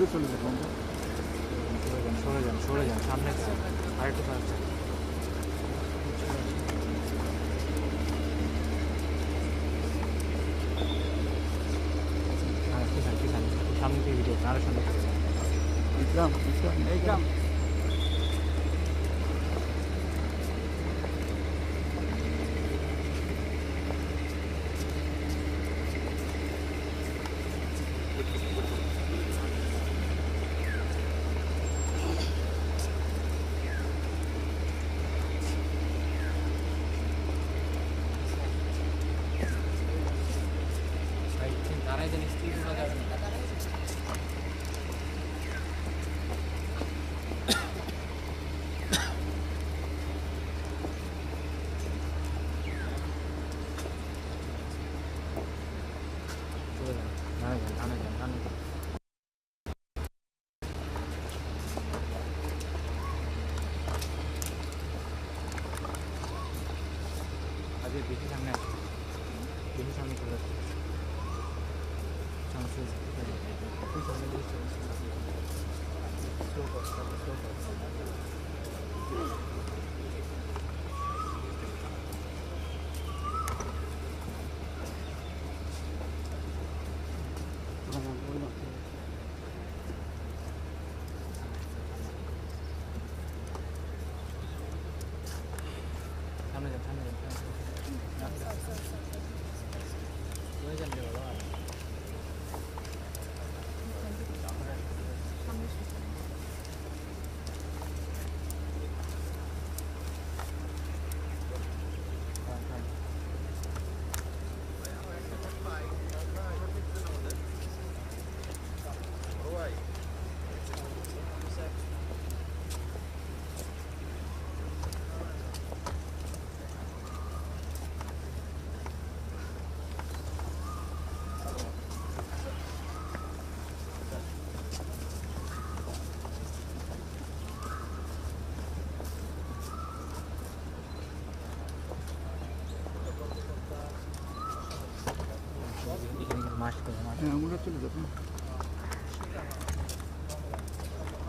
দূরে চলে যাবেন, সরে যান সামনে আরেকটু সামনে। সামনে থেকে ভিডিও আরো সামনে ইকরাম ইকরাম ইকরাম দাঁড়াই দেন, স্ত্রী যাবে না। বেশি সামনে আসে, বেশি সামনে চলে আসে। সামনে যান, সামনে যান, সামনে যান। হ্যাঁ, আমরা চলে যাবো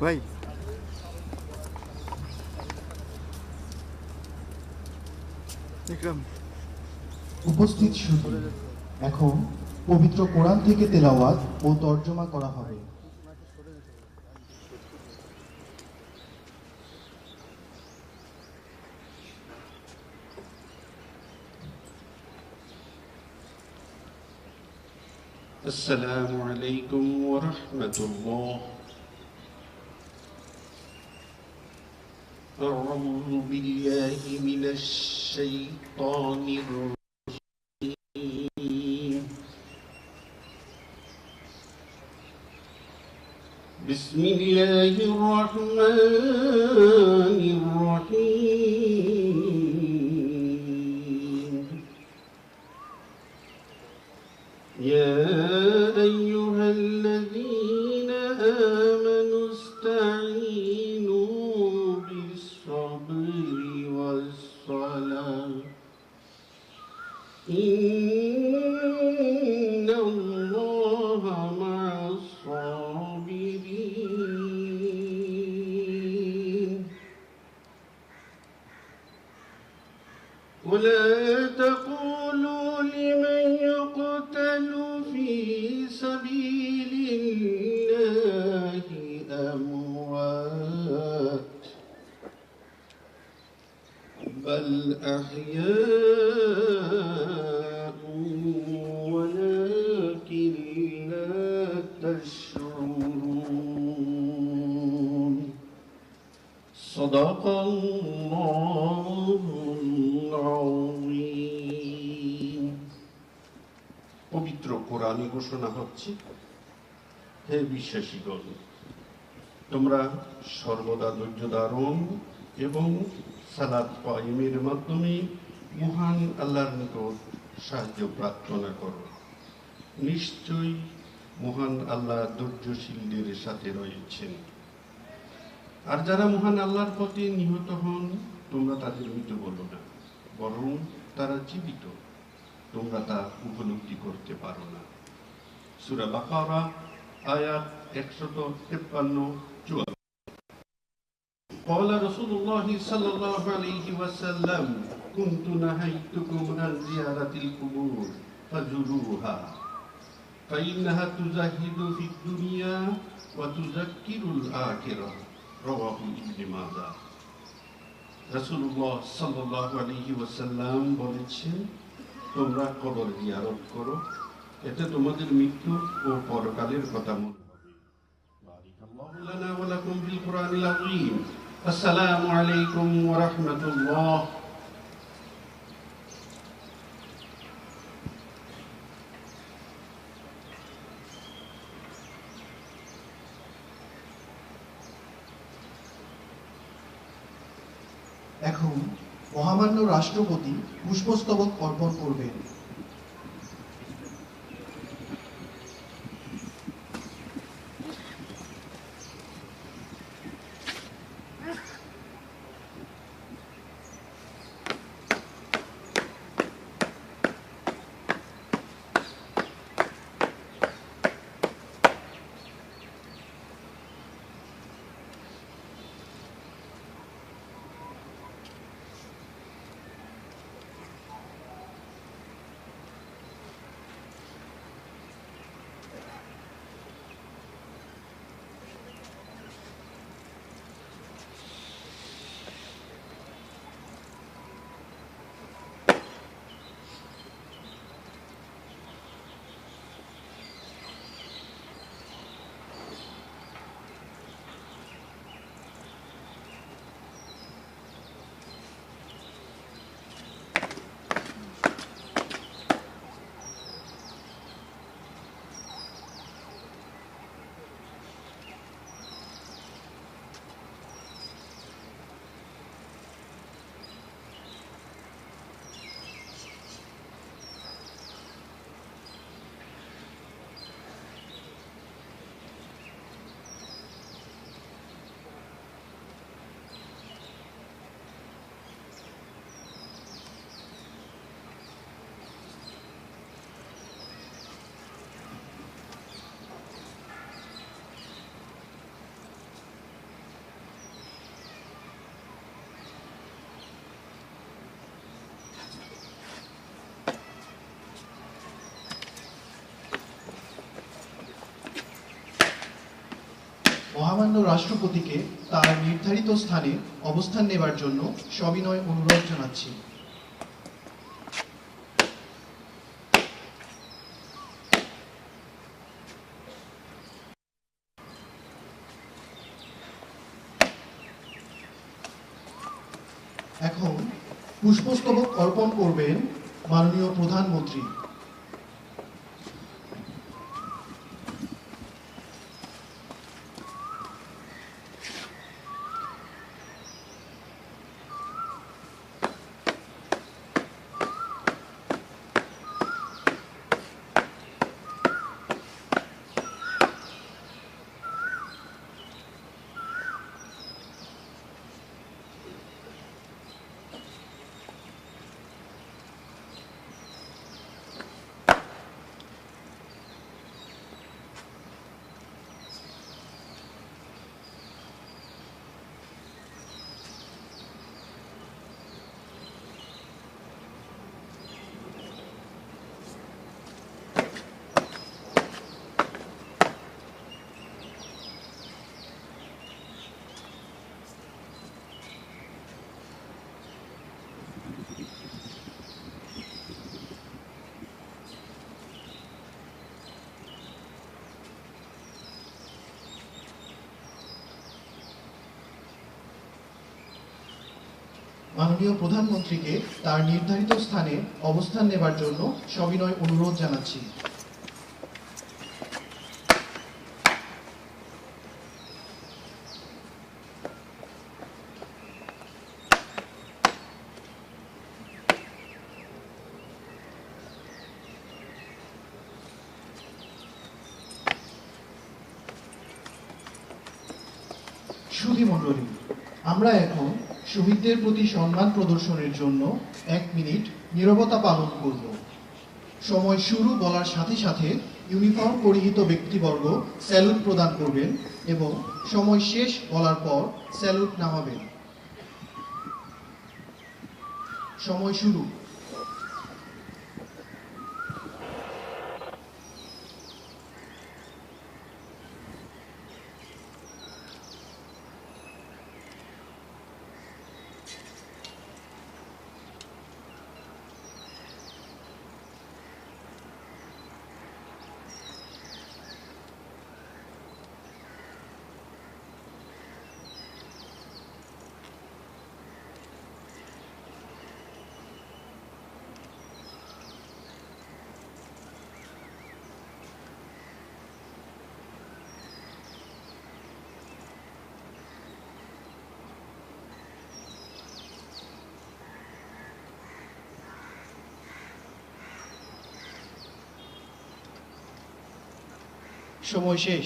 ভাই। ইকরাম উপস্থিত সুধী, এখন পবিত্র কোরআন থেকে তেলাওয়াত ও তর্জমা করা হবে। السلام عليكم ورحمة الله. أعوذ بالله من الشيطان الرجيم. بسم الله الرحمن الرحيم. يا أيها الذين آمنوا استعينوا بالصبر والصلاة إن الله مع الصابرين. ولا تقولوا لمن يقتل في سبيل الله أموات بل أحياء ولكن لا تشعرون. صدق الله العظيم. পবিত্র কোরআনে ঘোষণা হচ্ছে, হে বিশ্বাসীগণ, তোমরা সর্বদা ধৈর্য ধারণ এবং সালাত কায়েমের মাধ্যমে মহান আল্লাহর নিকট সাহায্য প্রার্থনা করো। নিশ্চয়ই মহান আল্লাহ ধৈর্যশীলদের সাথে রয়েছেন। আর যারা মহান আল্লাহর পথে নিহত হন, তোমরা তাদের মৃত বলো না, বরং তারা জীবিত, তোমরা তা উপলব্ধি করতে পারো না। সূরা বাকারা আয়াত 153-54 قال رسول الله صلى الله عليه وسلم كنت نهيتكم عن زيارة القبور فزوروها فإنها تزهد في الدنيا وتذكر الآخرة رواه ابن ماجه রাসূলুল্লাহ সাল্লাল্লাহু আলাইহি ওয়াসাল্লাম বলেছেন, তোমরা কবর জিয়ারত করো, এতে তোমাদের মৃত্যু ও পরকালের কথা মনে হবে। বারাকাল্লাহু লানা ওয়া লাকুম ফিল কুরআনিল আযীম। আসসালামু আলাইকুম ওয়া রাহমাতুল্লাহ। এখন মহামান্য রাষ্ট্রপতি পুষ্পস্তবক অর্পণ করবেন। মহামান্য রাষ্ট্রপতিকে তার নির্ধারিত স্থানে অবস্থান নেবার জন্য সবিনয় অনুরোধ জানাচ্ছি। এখন পুষ্পস্তবক অর্পণ করবেন মাননীয় প্রধানমন্ত্রী। মাননীয় প্রধানমন্ত্রীকে তার নির্ধারিত স্থানে অবস্থান নেবার জন্য সবিনয় অনুরোধ জানাচ্ছি। সুধীমণ্ডলী, আমরা এখন শহীদদের প্রতি সম্মান প্রদর্শনের জন্য 1 মিনিট নীরবতা পালন করব। সময় শুরু বলার সাথে সাথে ইউনিফর্ম পরিহিত ব্যক্তিবর্গ স্যালুট প্রদান করবেন এবং সময় শেষ বলার পর স্যালুট নামাবেন। সময় শুরু। সময় শেষ।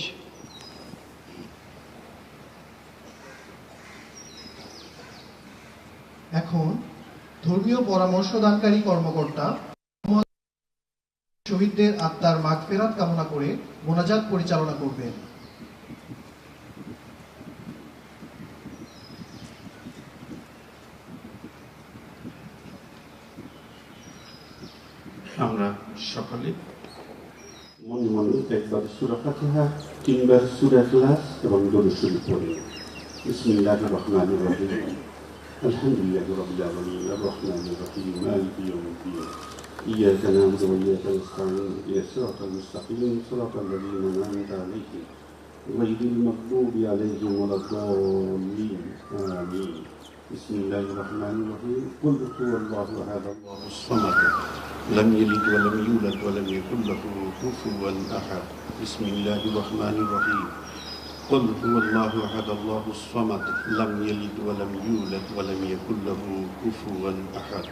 এখন ধর্মীয় পরামর্শদানকারী কর্মকর্তা শহীদদের আত্মার মাগফিরাত কামনা করে মোনাজাত পরিচালনা করবেন। আমরা সকলে মন মনে একবার সূরা ফাতিহা, তিনবার সূরা ইখলাস এবং দরুদ শরীফ পড়ি। বিসমিল্লাহির রহমানির রহিম। আলহামদুলিল্লাহি রাব্বিল আলামিন আর রহমানির রহিম মালিকি ইয়াউমিদ্দিন। ইয়্যাকা না'বুদু ওয়া ইয়্যাকা নাস্তাঈন ইহদিনাস সিরাতাল মুস্তাকিম সিরাতাল লাযীনা আন'আমতা আলাইহিম গায়রিল মাগদুবি আলাইহিম ওয়ালাদ-দাল্লিন। আমিন। বিসমিল্লাহির রহমানির রহিম। কুল হুয়াল্লাহু আহাদ আল্লাহুস সামাদ لم يلد ولم يولد ولم يكن له كفوا أحد. بسم الله الرحمن الرحيم. قل هو الله أحد الله الصمد لم يلد ولم يولد ولم يكن له كفوا أحد.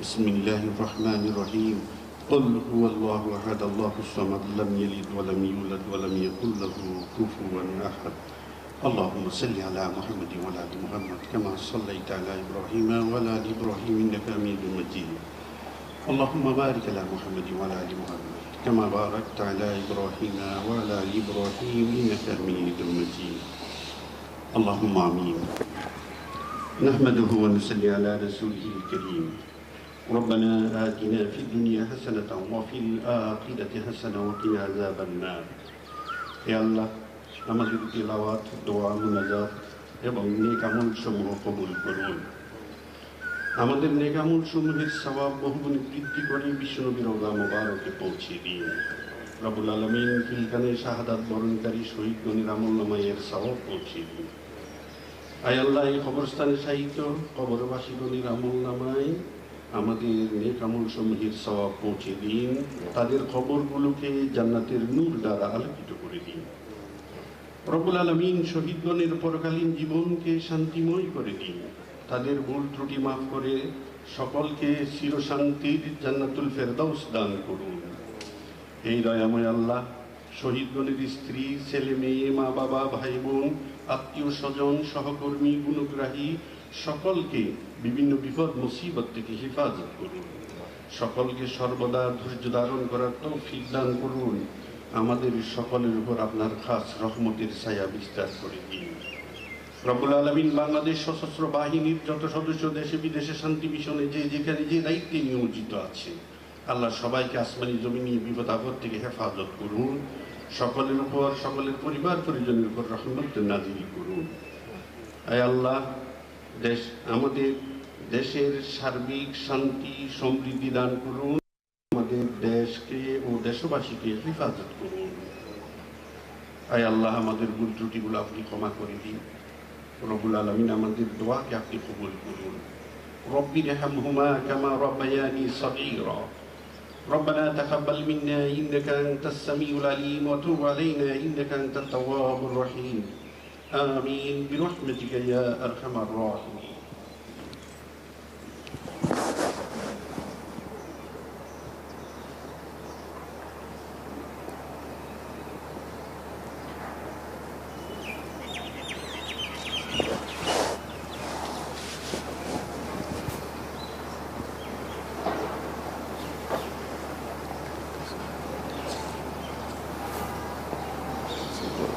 بسم الله الرحمن الرحيم. قل هو الله أحد الله الصمد لم يلد ولم يولد ولم يكن له كفوا أحد. اللهم صل على محمد وعلى آل محمد كما صليت على إبراهيم وعلى آل إبراهيم إنك حميد مجيد. اللهم بارك على محمد وعلى آل محمد كما باركت على إبراهيم وعلى آل إبراهيم إنك حميد مجيد. اللهم آمين. نحمده ونصلي على رسوله الكريم. ربنا آتنا في الدنيا حسنة وفي الآخرة حسنة وقنا عذاب النار. يا الله আমাদের তিলাওয়াত, দোয়া, মুনাজাত এবং নেক আমল সমূহ কবুল করুন। আমাদের নেক আমল সমূহের সওয়াব বহুগুণে বৃদ্ধি করে বিশ্বনবীর রওজা মোবারকে পৌঁছে দিন। রব্বুল আলামিন ফিলকানে শাহাদাত বরণকারী শহীদগণের আমলনামায় এর সওয়াব পৌঁছে দিন। আয় আল্লাহ, এই কবরস্থানে শায়িত কবরবাসীগণের আমলনামায় আমাদের নেক আমল সমূহের সওয়াব পৌঁছে দিন। তাদের কবরগুলোকে জান্নাতের নূর দ্বারা আলোকিত করে দিন। রব্বুল আলামিন শহীদগণের পরকালীন জীবনকে শান্তিময় করে দিন। তাদের ভুল ত্রুটি মাফ করে সকলকে চিরশান্তির জান্নাতুল ফেরদাউস দান করুন। এই দয়াময় আল্লাহ, শহীদগণের স্ত্রী, ছেলে মেয়ে, মা বাবা, ভাই বোন, আত্মীয় স্বজন, সহকর্মী, গুণগ্রাহী সকলকে বিভিন্ন বিপদ মুসিবত থেকে হেফাজত করুন। সকলকে সর্বদা ধৈর্য ধারণ করার তৌফিক দান করুন। আমাদের সকলের উপর আপনার খাস রহমতের ছায়া বিস্তার করে দিন। রব্বুল আলামিন বাংলাদেশ সশস্ত্র বাহিনীর যত সদস্য দেশে বিদেশে শান্তি মিশনে যে যেখানে যে দায়িত্বে নিয়োজিত আছে, আল্লাহ সবাইকে আসমানি জমিনি বিপদ আপদ থেকে হেফাজত করুন। সকলের উপর, সকলের পরিবার পরিজনের উপর রহমত নাজিল করুন। আয় আল্লাহ, আমাদের দেশের সার্বিক শান্তি সমৃদ্ধি দান করুন। আমাদের দেশকে ও দেশবাসীকে হেফাজত করুন। আয় আল্লাহ, আমাদের ভুল ত্রুটিগুলো আপনি ক্ষমা করে দিন। রব্বুল আলামিন আমাদের দোয়াকে আপনি কবুল করুন। রব্বি রহমহুমা কামা রব্বায়ানি সগীরা। ربنا تقبل منا إنك أنت السميع العليم وتب علينا إنك أنت التواب الرحيم. آمين برحمتك يا أرحم الراحمين. করো।